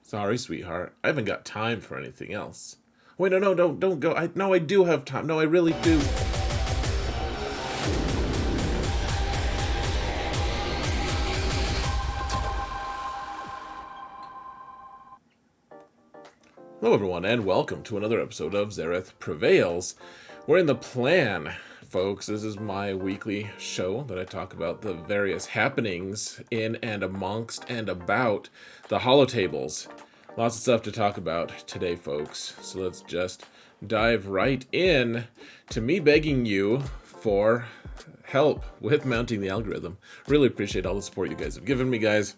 Sorry, sweetheart. I haven't got time for anything else. Wait, no, don't go. No, I do have time. No, I really do. Hello, everyone, and welcome to another episode of Xaereth Prevails. We're in the plan, folks. This is my weekly show that I talk about the various happenings in and amongst and about the holotables. Lots of stuff to talk about today, folks. So let's just dive right in to me begging you for help with mounting the algorithm. Really appreciate all the support you guys have given me, guys.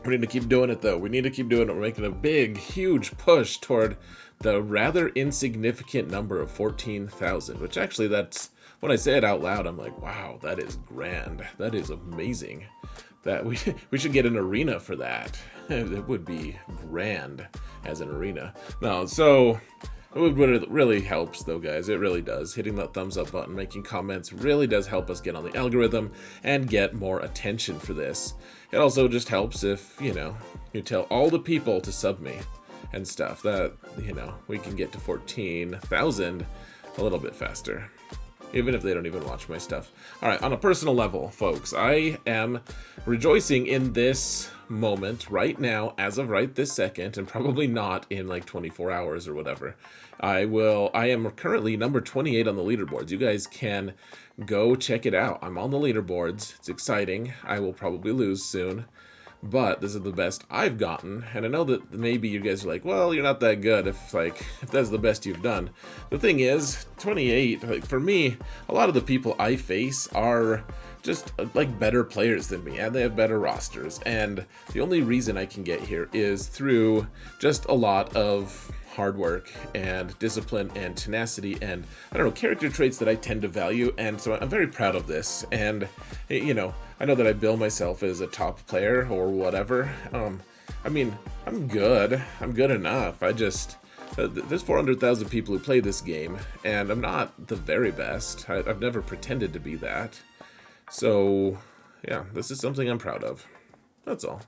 We need to keep doing it, though. We need to keep doing it. We're making a big, huge push toward the rather insignificant number of 14,000, which actually that's, when I say it out loud, I'm like, wow, that is grand. That is amazing. That we should get an arena for that. It would be grand as an arena. No, so it really helps, though, guys. It really does. Hitting that thumbs up button, making comments really does help us get on the algorithm and get more attention for this. It also just helps if, you tell all the people to sub me and stuff. That, we can get to 14,000 a little bit faster. Even if they don't even watch my stuff. Alright, on a personal level, folks, I am rejoicing in this moment right now, as of right this second, and probably not in like 24 hours or whatever. I am currently number 28 on the leaderboards. You guys can go check it out. I'm on the leaderboards. It's exciting. I will probably lose soon. But this is the best I've gotten, and I know that maybe you guys are like, well, you're not that good if that's the best you've done. The thing is, 28, for me, a lot of the people I face are just better players than me, and they have better rosters, and the only reason I can get here is through just a lot of hard work and discipline and tenacity and, character traits that I tend to value, and so I'm very proud of this. And, I know that I bill myself as a top player or whatever. I'm good. I'm good enough. There's 400,000 people who play this game, and I'm not the very best. I've never pretended to be that. So, yeah, this is something I'm proud of. That's all.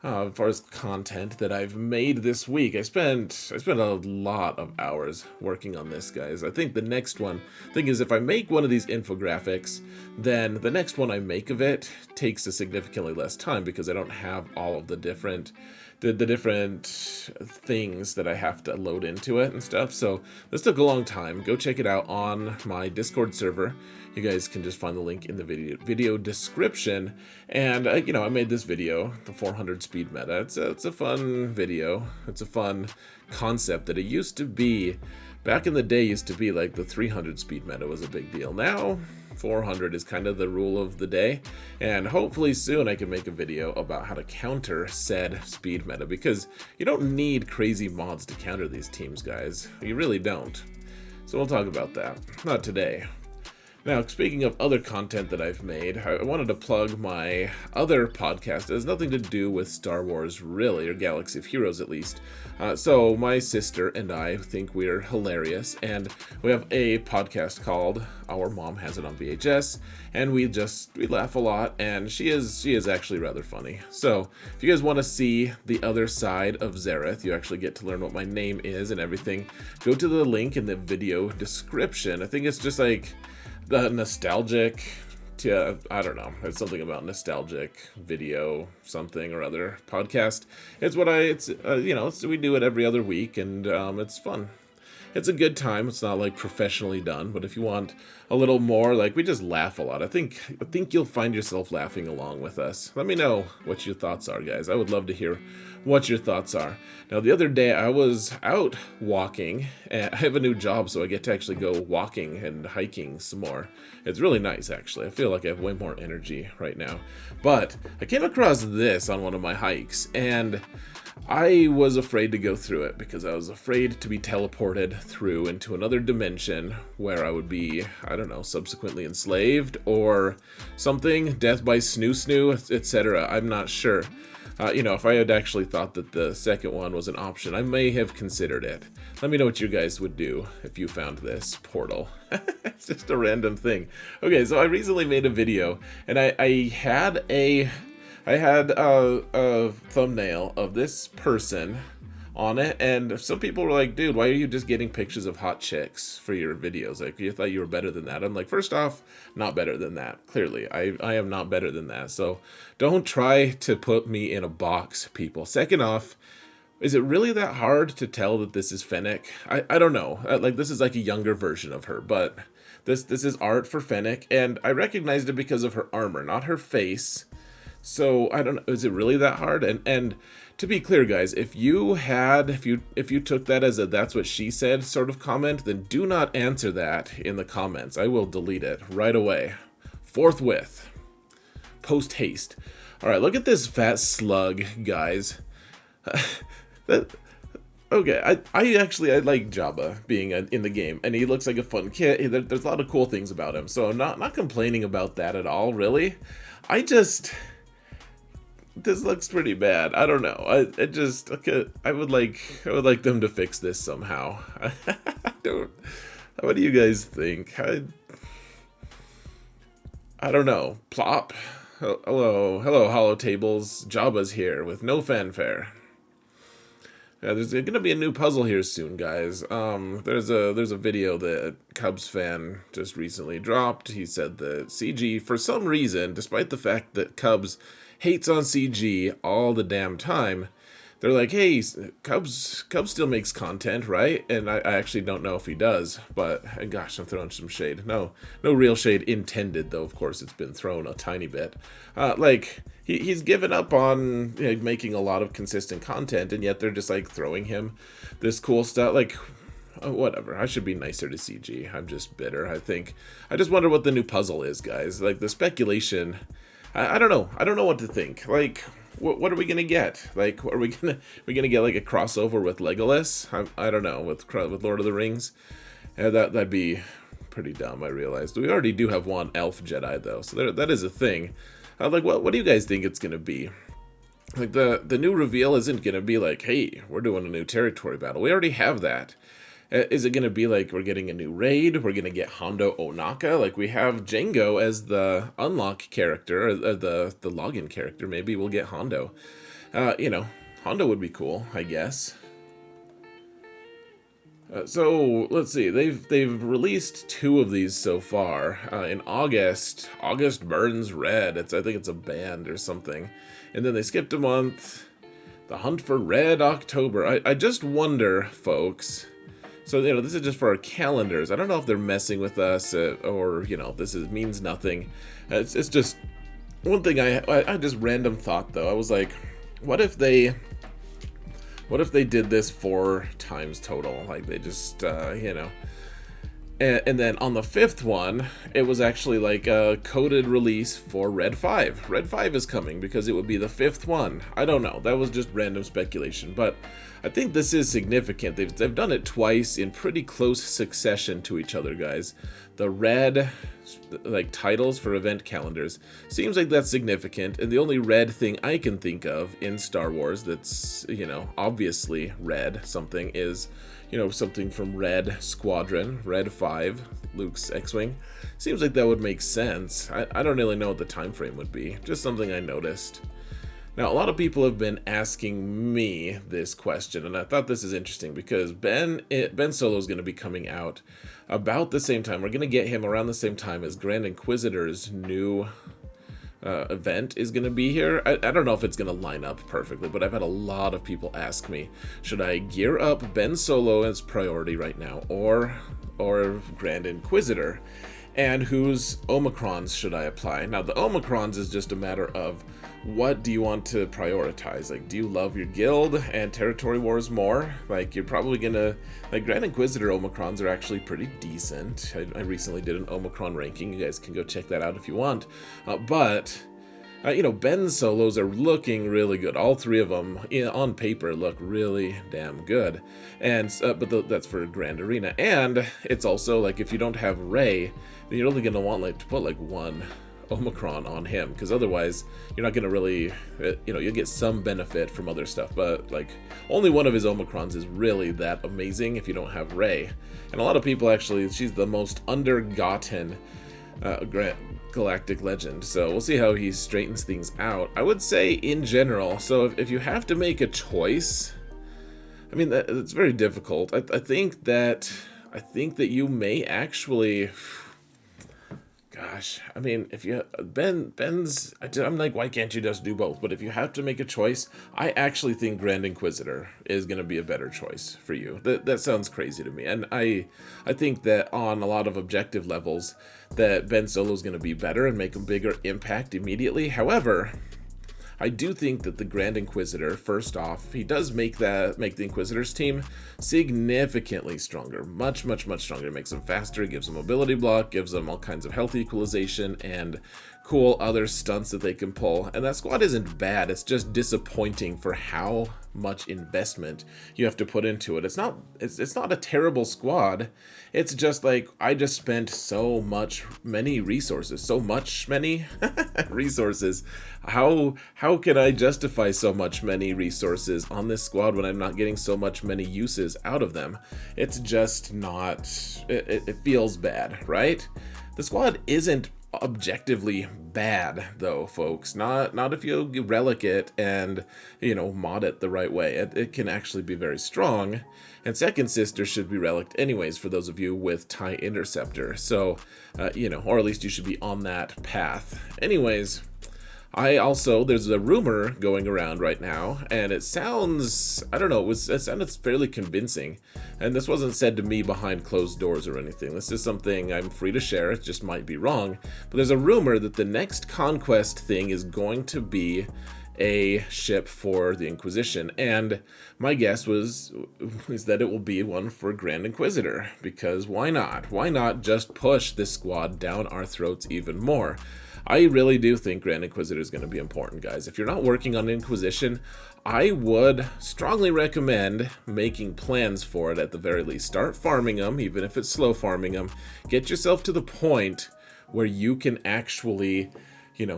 As far as content that I've made this week, I spent a lot of hours working on this, guys. I think the next one, thing is, if I make one of these infographics, then the next one I make of it takes a significantly less time because I don't have all of the different things that I have to load into it and stuff. So this took a long time. Go check it out on my Discord server. You guys can just find the link in the video description. And I made this video, the 400 speed meta. It's a fun video. It's a fun concept that it used to be. Back in the day, used to be like the 300 speed meta was a big deal. Now 400 is kind of the rule of the day, and hopefully soon I can make a video about how to counter said speed meta, because you don't need crazy mods to counter these teams, guys. You really don't. So we'll talk about that. Not today. Now, speaking of other content that I've made, I wanted to plug my other podcast. It has nothing to do with Star Wars, really, or Galaxy of Heroes, at least. So my sister and I think we're hilarious, and we have a podcast called Our Mom Has It on VHS, and we laugh a lot, and she is actually rather funny. So if you guys want to see the other side of Xaereth, you actually get to learn what my name is and everything, go to the link in the video description. I think it's just like the nostalgic, I don't know, it's something about nostalgic video something or other podcast. We do it every other week, and it's fun. It's a good time. It's not like professionally done, but if you want a little more, we just laugh a lot. I think you'll find yourself laughing along with us. Let me know what your thoughts are, guys. I would love to hear what your thoughts are. Now, the other day I was out walking, and I have a new job, so I get to actually go walking and hiking some more. It's really nice, actually. I feel like I have way more energy right now. But I came across this on one of my hikes, and I was afraid to go through it because I was afraid to be teleported through into another dimension where I would be, subsequently enslaved or something, death by Snu-snu, etc. I'm not sure. If I had actually thought that the second one was an option, I may have considered it. Let me know what you guys would do if you found this portal. It's just a random thing. Okay, so I recently made a video, and I had a I had a thumbnail of this person on it, and some people were like, dude, why are you just getting pictures of hot chicks for your videos? Like, you thought you were better than that. I'm like, first off, not better than that. Clearly, I am not better than that. So don't try to put me in a box, people. Second off, is it really that hard to tell that this is Fennec? I don't know. Like, this is like a younger version of her, but this is art for Fennec, and I recognized it because of her armor, not her face. So I don't know. Is it really that hard? And to be clear, guys, if you took that as a "that's what she said" sort of comment, then do not answer that in the comments. I will delete it right away, forthwith, post haste. All right, look at this fat slug, guys. Okay, I actually like Jabba being in the game, and he looks like a fun kid. There's a lot of cool things about him, so I'm not complaining about that at all, really. This looks pretty bad. I don't know. I would like them to fix this somehow. What do you guys think? I don't know. Plop. Hello, holo tables. Jabba's here with no fanfare. Yeah, there's gonna be a new puzzle here soon, guys. There's a video that Cubs fan just recently dropped. He said that CG, for some reason, despite the fact that Cubs hates on CG all the damn time, they're like, hey, Cubs still makes content, right? And I actually don't know if he does, but gosh, I'm throwing some shade. No real shade intended, though. Of course, it's been thrown a tiny bit. Like, he's given up on making a lot of consistent content, and yet they're just like throwing him this cool stuff. Like, whatever. I should be nicer to CG. I'm just bitter. I just wonder what the new puzzle is, guys. Like, the speculation. I don't know. I don't know what to think. Like, what are we gonna get? Like, are we gonna get like a crossover with Legolas? I don't know, with Lord of the Rings. Yeah, that'd be pretty dumb. I realized we already do have one elf Jedi though, so that is a thing. Like, what do you guys think it's gonna be? Like, the new reveal isn't gonna be like, hey, we're doing a new territory battle. We already have that. Is it going to be like we're getting a new raid? We're going to get Hondo Ohnaka? Like, we have Jango as the unlock character, or the login character. Maybe we'll get Hondo. Hondo would be cool, I guess. So let's see. They've released 2 of these so far. In August Burns Red. I think it's a band or something. And then they skipped a month. The Hunt for Red October. I just wonder, folks. So, this is just for our calendars. I don't know if they're messing with us or, this means nothing. It's just one thing I just random thought, though. I was like, what if they did this 4 times total? Like, they just, And then on the 5th one, it was actually like a coded release for Red 5. Red 5 is coming because it would be the 5th one. I don't know. That was just random speculation. But I think this is significant. They've done it twice in pretty close succession to each other, guys. The red titles for event calendars. Seems like that's significant. And the only red thing I can think of in Star Wars that's, obviously red something is... something from Red Squadron, Red 5, Luke's X-Wing. Seems like that would make sense. I don't really know what the time frame would be. Just something I noticed. Now, a lot of people have been asking me this question, and I thought this is interesting because Ben Solo is going to be coming out about the same time. We're going to get him around the same time as Grand Inquisitor's new event is going to be here. I don't know if it's going to line up perfectly, but I've had a lot of people ask me, should I gear up Ben Solo as priority right now or Grand Inquisitor? And whose Omicrons should I apply? Now, the Omicrons is just a matter of what do you want to prioritize? Like, do you love your guild and territory wars more? Like, you're probably gonna... Like, Grand Inquisitor Omicrons are actually pretty decent. I recently did an Omicron ranking. You guys can go check that out if you want. But Ben Solos are looking really good. All 3 of them, on paper, look really damn good. And but that's for Grand Arena. And it's also, like, if you don't have Rey, then you're only going to want, to put, 1 Omicron on him, because otherwise you're not going to really, you'll get some benefit from other stuff, but, only one of his Omicrons is really that amazing if you don't have Rey. And a lot of people actually, she's the most undergotten galactic legend, so we'll see how he straightens things out. I would say in general, so if you have to make a choice, I mean, that's very difficult. I think that you may actually, gosh, I mean, if you Ben's, I'm like, why can't you just do both? But if you have to make a choice, I actually think Grand Inquisitor is going to be a better choice for you. That sounds crazy to me, and I think that on a lot of objective levels, that Ben Solo is going to be better and make a bigger impact immediately. However, I do think that the Grand Inquisitor, first off, he does make the Inquisitor's team significantly stronger. Much stronger. It makes them faster, it gives them mobility block, gives them all kinds of health equalization, and cool other stunts that they can pull. And that squad isn't bad, it's just disappointing for how much investment you have to put into it. It's not a terrible squad. It's just like, I just spent many resources. How can I justify so many resources on this squad when I'm not getting many uses out of them? It's just not, it feels bad, right? The squad isn't objectively bad though, folks. Not if you relic it and mod it the right way. It can actually be very strong, and Second Sister should be reliced anyways for those of you with TIE Interceptor, so or at least you should be on that path anyways. There's a rumor going around right now, and it sounds, I don't know, it sounded fairly convincing, and this wasn't said to me behind closed doors or anything. This is something I'm free to share, it just might be wrong, but there's a rumor that the next Conquest thing is going to be a ship for the Inquisition, and my guess is that it will be one for Grand Inquisitor, because why not? Why not just push this squad down our throats even more? I really do think Grand Inquisitor is going to be important, guys. If you're not working on Inquisition, I would strongly recommend making plans for it at the very least. Start farming them, even if it's slow farming them. Get yourself to the point where you can actually,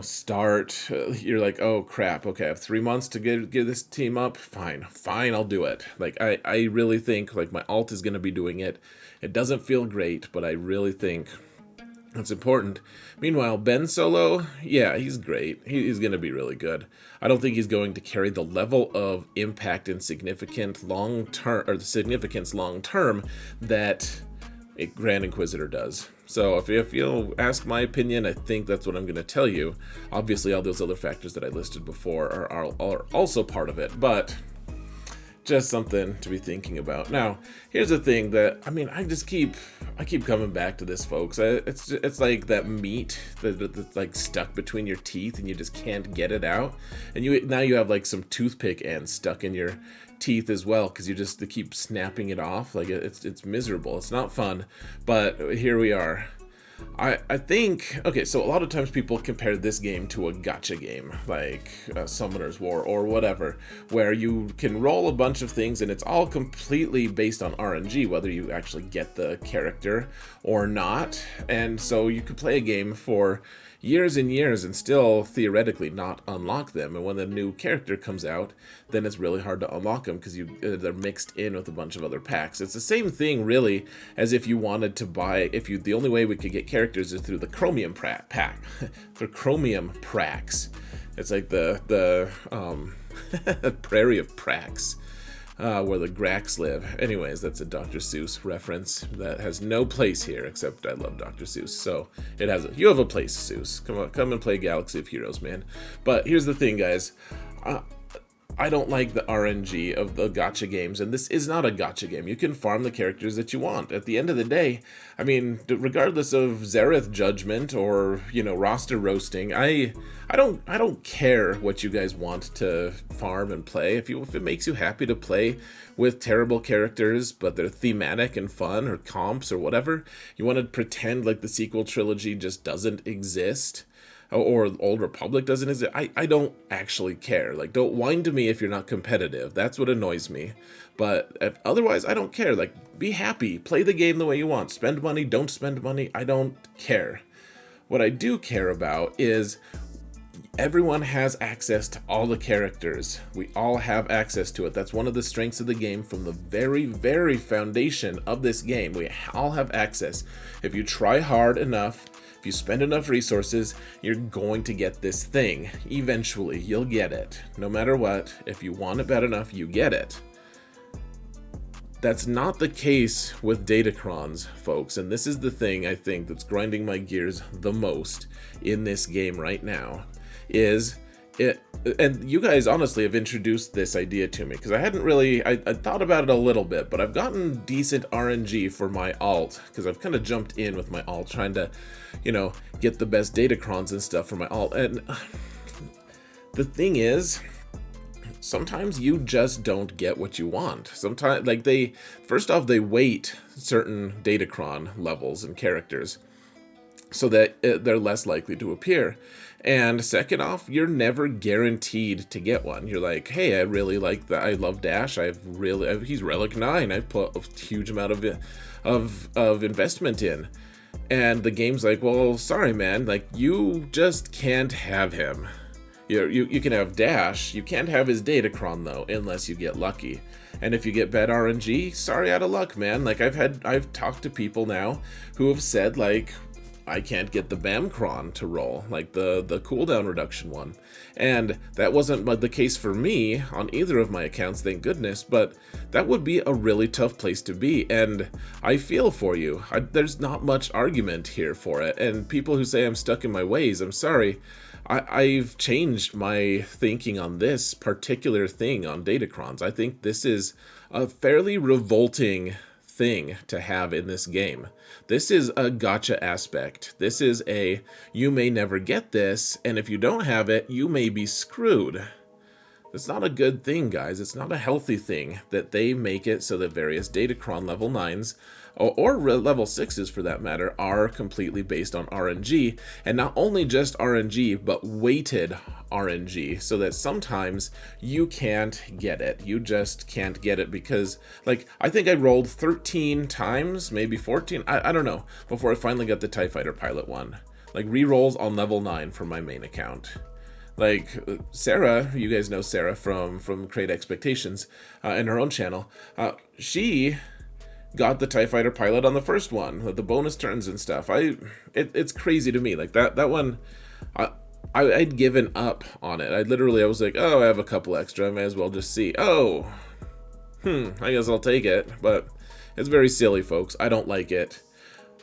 start. You're like, oh crap, okay, I have 3 months to get this team up. Fine, I'll do it. Like, I really think, like, my alt is going to be doing it. It doesn't feel great, but I really think that's important. Meanwhile, Ben Solo, yeah, he's great. He's going to be really good. I don't think he's going to carry the level of impact and significance long term that a Grand Inquisitor does. So if you'll ask my opinion, I think that's what I'm going to tell you. Obviously, all those other factors that I listed before are also part of it, but just something to be thinking about. Now, here's the thing that, I mean, I keep coming back to this, folks. It's like that meat that's like stuck between your teeth and you just can't get it out. And now you have like some toothpick ends stuck in your teeth as well, because they keep snapping it off. Like, it's miserable. It's not fun, but here we are. I think, okay, so a lot of times people compare this game to a gacha game, like Summoner's War or whatever, where you can roll a bunch of things and it's all completely based on RNG, whether you actually get the character or not. And so you could play a game for years and years and still theoretically not unlock them, and when the new character comes out, then it's really hard to unlock them because they're mixed in with a bunch of other packs. It's the same thing really as if you wanted to buy, the only way we could get characters is through the Chromium pack. The Chromium Prax. It's like the Prairie of Prax. Where the Grax live. Anyways, that's a Dr. Seuss reference that has no place here, except I love Dr. Seuss, so you have a place, Seuss. Come and play Galaxy of Heroes, man. But here's the thing, guys. I don't like the RNG of the gacha games, and this is not a gacha game. You can farm the characters that you want. At the end of the day, I mean, regardless of Xaereth judgment or, roster roasting, I don't care what you guys want to farm and play. If it makes you happy to play with terrible characters, but they're thematic and fun, or comps or whatever, you want to pretend like the sequel trilogy just doesn't exist, or Old Republic doesn't exist, I don't actually care. Like, don't whine to me if you're not competitive. That's what annoys me. But otherwise, I don't care. Like, be happy. Play the game the way you want. Spend money, don't spend money. I don't care. What I do care about is everyone has access to all the characters. We all have access to it. That's one of the strengths of the game from the very, very foundation of this game. We all have access. If you try hard enough If you spend enough resources, you're going to get this thing. Eventually, you'll get it. No matter what, if you want it bad enough, you get it. That's not the case with Datacrons, folks, and this is the thing I think that's grinding my gears the most in this game right now, is it, and you guys honestly have introduced this idea to me, because I hadn't really, I thought about it a little bit, but I've gotten decent RNG for my alt, because I've kind of jumped in with my alt, trying to, you know, get the best Datacrons and stuff for my alt, and the thing is, sometimes you just don't get what you want. Sometimes, like, first off, they weight certain Datacron levels and characters so that they're less likely to appear. And second off, you're never guaranteed to get one. You're like, hey, I really like that. I love Dash. He's Relic 9. I've put a huge amount of investment in. And the game's like, well, sorry, man. Like, you just can't have him. You can have Dash, you can't have his Datacron though, unless you get lucky. And if you get bad RNG, sorry, out of luck, man. Like, I've talked to people now who have said, like, I can't get the Bamcron to roll, like the cooldown reduction one. And that wasn't the case for me on either of my accounts, thank goodness, but that would be a really tough place to be, and I feel for you. There's not much argument here for it, and people who say I'm stuck in my ways, I'm sorry. I've changed my thinking on this particular thing on Datacrons. I think this is a fairly revolting thing to have in this game. This is a gacha aspect. This is you may never get this, and if you don't have it, you may be screwed. It's not a good thing, guys. It's not a healthy thing that they make it so that various Datacron level 9s, or level 6s for that matter, are completely based on RNG, and not only just RNG, but weighted RNG, so that sometimes you can't get it. You just can't get it because, like, I think I rolled 13 times, maybe 14, I don't know, before I finally got the TIE Fighter Pilot one. Like, re-rolls on level 9 for my main account. Like, Sarah, you guys know Sarah from Create Expectations in her own channel, she got the TIE Fighter Pilot on the first one, the bonus turns and stuff. It's crazy to me. Like, that one, I'd given up on it. I was like, oh, I have a couple extra, I may as well just see. Oh, I guess I'll take it. But it's very silly, folks. I don't like it.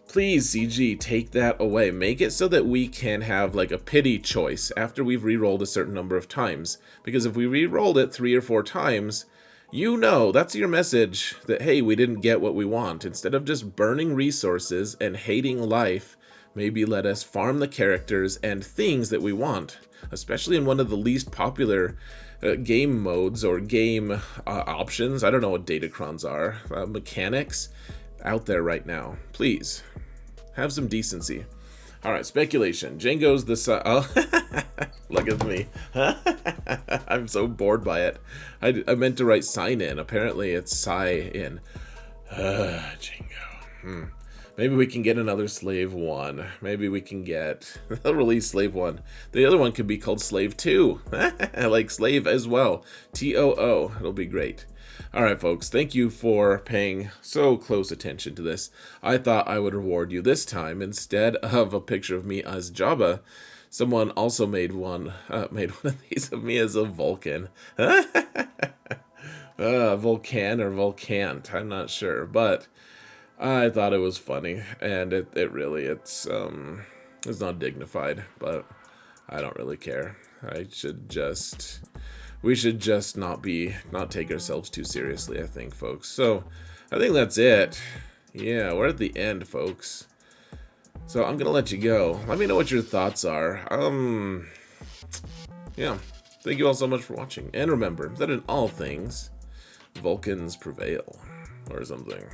Please, CG, take that away. Make it so that we can have, like, a pity choice after we've re-rolled a certain number of times. Because if we re-rolled it 3 or 4 times, you know, that's your message that, hey, we didn't get what we want. Instead of just burning resources and hating life, maybe let us farm the characters and things that we want, especially in one of the least popular game modes or game options. I don't know what Datacrons are. Mechanics out there right now. Please, have some decency. Alright, speculation. Jango's the son. Oh, look at me. I'm so bored by it. I meant to write sign in. Apparently it's sigh in. Jango. Maybe we can get another Slave 1. Maybe we can get... They'll release Slave 1. The other one could be called Slave 2. Like Slave as well. TOO. It'll be great. Alright, folks. Thank you for paying so close attention to this. I thought I would reward you this time. Instead of a picture of me as Jabba, someone also made one of these of me as a Vulcan. Vulcan or Vulcant. I'm not sure. But... I thought it was funny, and it's not dignified, but I don't really care. We should just not take ourselves too seriously, I think, folks. So, I think that's it. Yeah, we're at the end, folks. So, I'm gonna let you go. Let me know what your thoughts are. Yeah. Thank you all so much for watching. And remember that in all things, Vulcans prevail. Or something.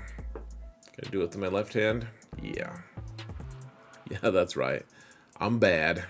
Can I do it with my left hand? Yeah. Yeah, that's right. I'm bad.